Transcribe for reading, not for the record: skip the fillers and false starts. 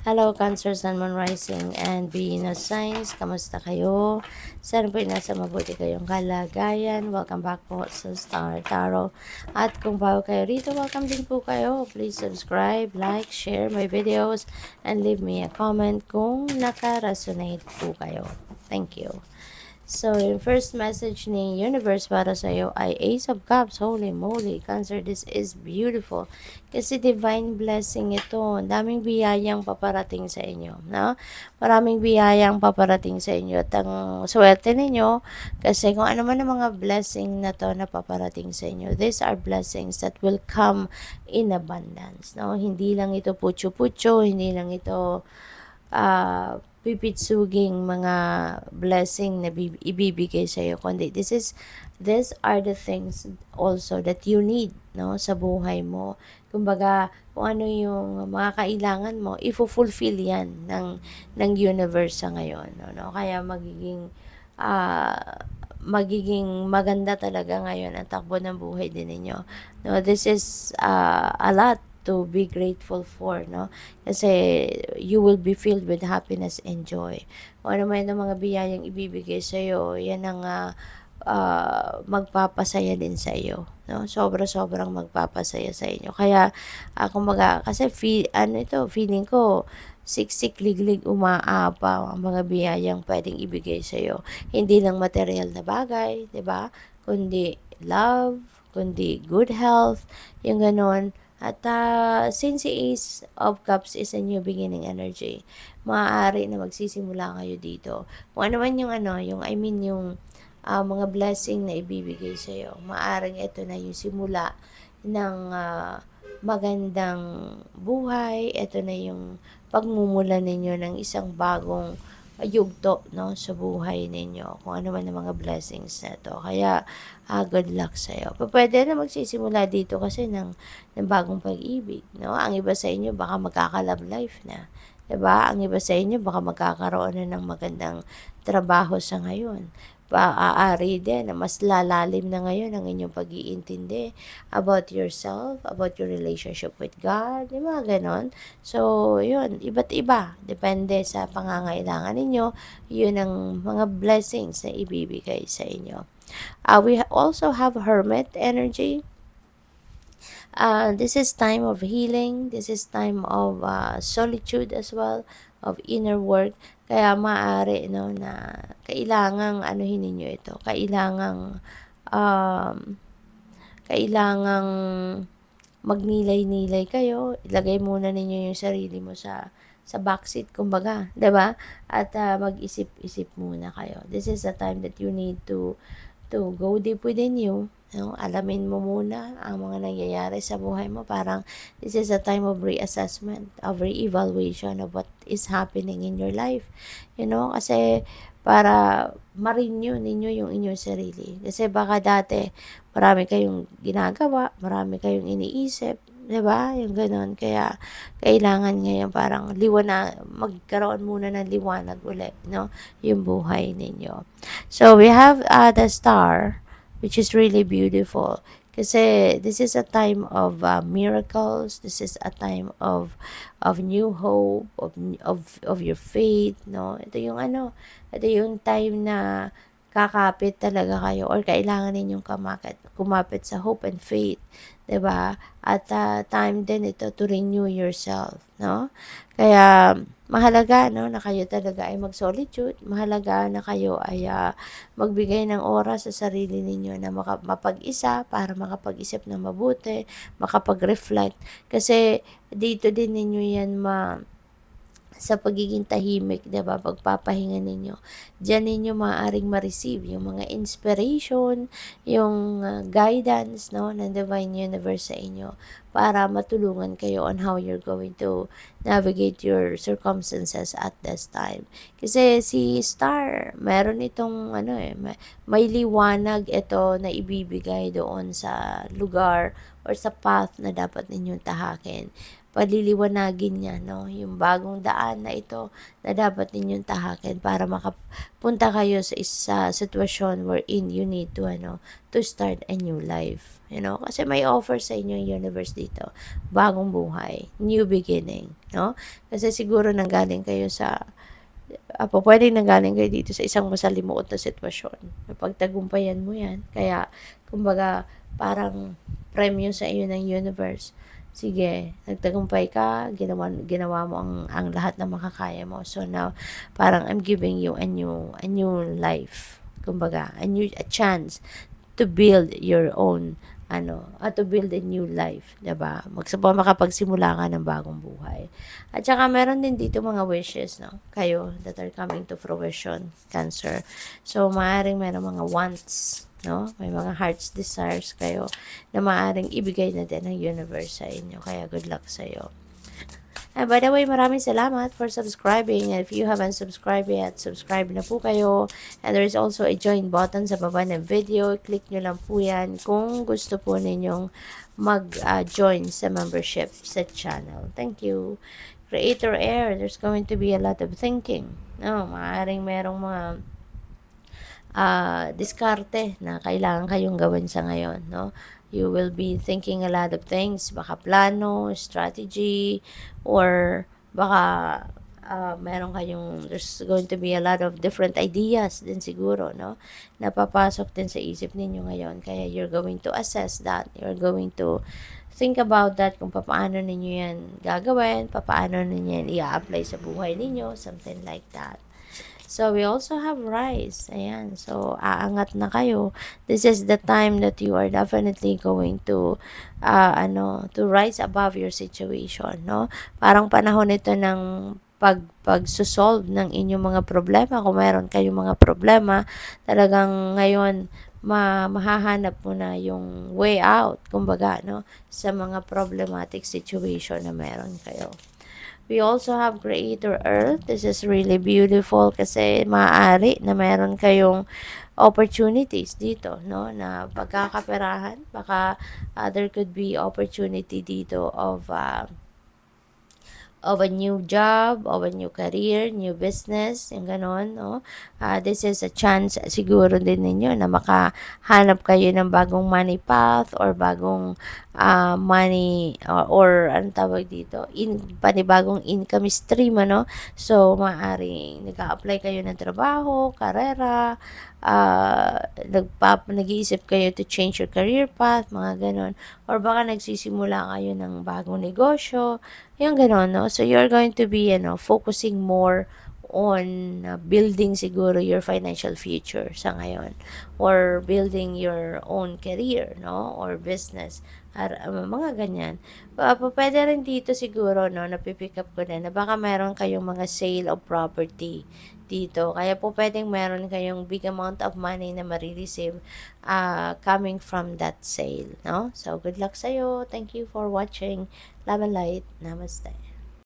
Hello, Cancer, Sun, Moon, Rising, and Venus Signs. Kamusta kayo? Sana po nasa mabuti kayong kalagayan. Welcome back po sa Star Tarot. At kung bago kayo rito, welcome din po kayo. Please subscribe, like, share my videos, and leave me a comment kung naka-resonate po kayo. Thank you. So, yung first message ni Universe para sa iyo ay Ace of Cups. Holy moly, Cancer, this is beautiful. Kasi divine blessing ito. Ang daming biyayang paparating sa inyo. No? Maraming biyayang paparating sa inyo. At ang swerte ninyo, kasi kung ano man ang mga blessing na to na paparating sa inyo, these are blessings that will come in abundance. No? Hindi lang ito putyo-putyo, hindi lang ito pipitsuging mga blessing na ibibigay sa iyo, kundi these are the things also that you need, no, sa buhay mo. Kumbaga, kung ano yung mga kailangan mo, ifo-fulfill yan ng universe sa ngayon, no? Kaya magiging maganda talaga ngayon ang takbo ng buhay din ninyo. No, this is a lot to be grateful for, no? Kasi you will be filled with happiness and joy. Kung ano man ang mga biyayang ibibigay sa iyo, yan ang magpapasaya din sa iyo, no? Sobrang magpapasaya sa inyo. Kaya kumbaga, kasi feeling ko siksik liglig umaapa ang mga biyayang pwedeng ibigay sa iyo. Hindi lang material na bagay, 'di ba? Kundi love, kundi good health, yung ganon. At since si Ace of Cups is a new beginning energy, maaari na magsisimula kayo dito. Kung ano man yung mga blessing na ibibigay sa iyo, maaaring ito na yung simula ng magandang buhay. Ito na yung pagmumula ninyo ng isang bagong yugto, no, sa buhay ninyo, kung ano man ang mga blessings na to. Kaya good luck sa iyo. Pwede na magsisimula dito kasi ng bagong pag-ibig, no? Ang iba sa inyo baka magkaka-love life na, 'di ba? Ang iba sa inyo baka magkakaroon na ng magandang trabaho sa ngayon. Maaari din na mas lalalim na ngayon ang inyong pag-iintindi about yourself, about your relationship with God, di ba, ganon. So, yun, iba't iba. Depende sa pangangailangan ninyo. Yun ang mga blessings na ibibigay sa inyo. We also have Hermit energy. This is time of healing. This is time of solitude as well, of inner work. Kaya maaari, no, na kailangang anuhin ninyo ito. Um, kailangang magnilay-nilay kayo. Ilagay muna ninyo yung sarili mo sa backseat, kumbaga, 'di ba? At mag-isip-isip muna kayo. This is the time that you need to go deep within you. No? Alamin mo muna ang mga nangyayari sa buhay mo. Parang this is a time of reassessment, of re-evaluation of what is happening in your life. Kasi para ma-renew ninyo yung inyong sarili. Kasi baka dati marami kayong ginagawa, marami kayong iniisip, 'di ba? Yung ganoon. Kaya kailangan ngayon parang magkaroon muna ng liwanag ulit, no? Yung buhay ninyo. So we have the star, which is really beautiful. Kasi this is a time of miracles. This is a time of new hope, of your faith, no? Ito yung time na kakapit talaga kayo or kailangan ninyong kumapit sa hope and faith, 'di ba? At time din ito to renew yourself, no? Kaya mahalaga, no, na kayo talaga ay mag-solitude. Mahalaga na kayo ay magbigay ng oras sa sarili ninyo na mapag-isa para makapag-isip ng mabuti, makapag-reflect. Kasi dito din ninyo yan sa pagiging tahimik, 'di ba? Pagpapahinga ninyo. Diyan ninyo maaaring ma-receive yung mga inspiration, yung guidance, no, ng Divine Universe sa inyo para matulungan kayo on how you're going to navigate your circumstances at this time. Kasi si Star, meron itong may liwanag ito na ibibigay doon sa lugar or sa path na dapat ninyong tahakin. paliliwanagin niya, no? Yung bagong daan na ito na dapat ninyong tahakin para makapunta kayo sa isa sitwasyon wherein you need to, to start a new life. Kasi may offer sa inyo yung universe dito. Bagong buhay, new beginning, no? Kasi siguro nanggaling kayo sa pwedeng nanggaling kayo dito sa isang masalimuot na sitwasyon. Napagtagumpayan mo yan. Kaya, kumbaga, parang premyo sa iyo ng universe. Sige, nagtagumpay ka, ginawa mo ang lahat na makakaya mo. So now, parang I'm giving you a new life. Kumbaga, a chance to build your own to build a new life, 'di ba? Makapagsimula ka ng bagong buhay. At saka meron din dito mga wishes, no? Kayo that are coming to fruition, Cancer. So maaring meron mga wants, no? May mga heart's desires kayo na maaring ibigay na din ng universe sa inyo. Kaya good luck sa iyo. And by the way, maraming salamat for subscribing. And if you haven't subscribed yet, subscribe na po kayo. And there is also a join button sa baba ng video. Click nyo lang po yan kung gusto po ninyong mag-join sa membership sa channel. Thank you. Creator Air, there's going to be a lot of thinking. No, maaaring merong mga diskarte na kailangan kayong gawin sa ngayon, no? You will be thinking a lot of things, baka plano, strategy, or baka there's going to be a lot of different ideas din siguro, no? Napapasok din sa isip ninyo ngayon. Kaya you're going to assess that. You're going to think about that kung paano ninyo yan gagawin, paano ninyo yan i-apply sa buhay ninyo, something like that. So, we also have rise. Ayan. So, aangat na kayo. This is the time that you are definitely going to, to rise above your situation, no? Parang panahon ito ng pag-solve ng inyong mga problema. Kung meron kayong mga problema, talagang ngayon, mahahanap mo na yung way out, kumbaga, no? Sa mga problematic situation na meron kayo. We also have Creator Earth. This is really beautiful kasi maaari na meron kayong opportunities dito, no? Na pagkakaperahan, baka there could be opportunity dito of a new job, of a new career, new business, yung ganon, no? This is a chance siguro din ninyo na makahanap kayo ng bagong money path or bagong money or anong tawag dito, panibagong income stream, ano? So, maaaring nag-a-apply kayo ng trabaho, karera, nag-iisip kayo to change your career path, mga ganon. Or baka nagsisimula kayo ng bagong negosyo, yung ganon, no? So, you're going to be, focusing more on building siguro your financial future sa ngayon or building your own career, no? Or business. Mga ganyan. Pwede rin dito siguro, no, napipick up ko na baka meron kayong mga sale of property dito. Kaya po pwedeng meron kayong big amount of money na marireceive coming from that sale, no? So, good luck sa'yo. Thank you for watching. Love and light. Namaste.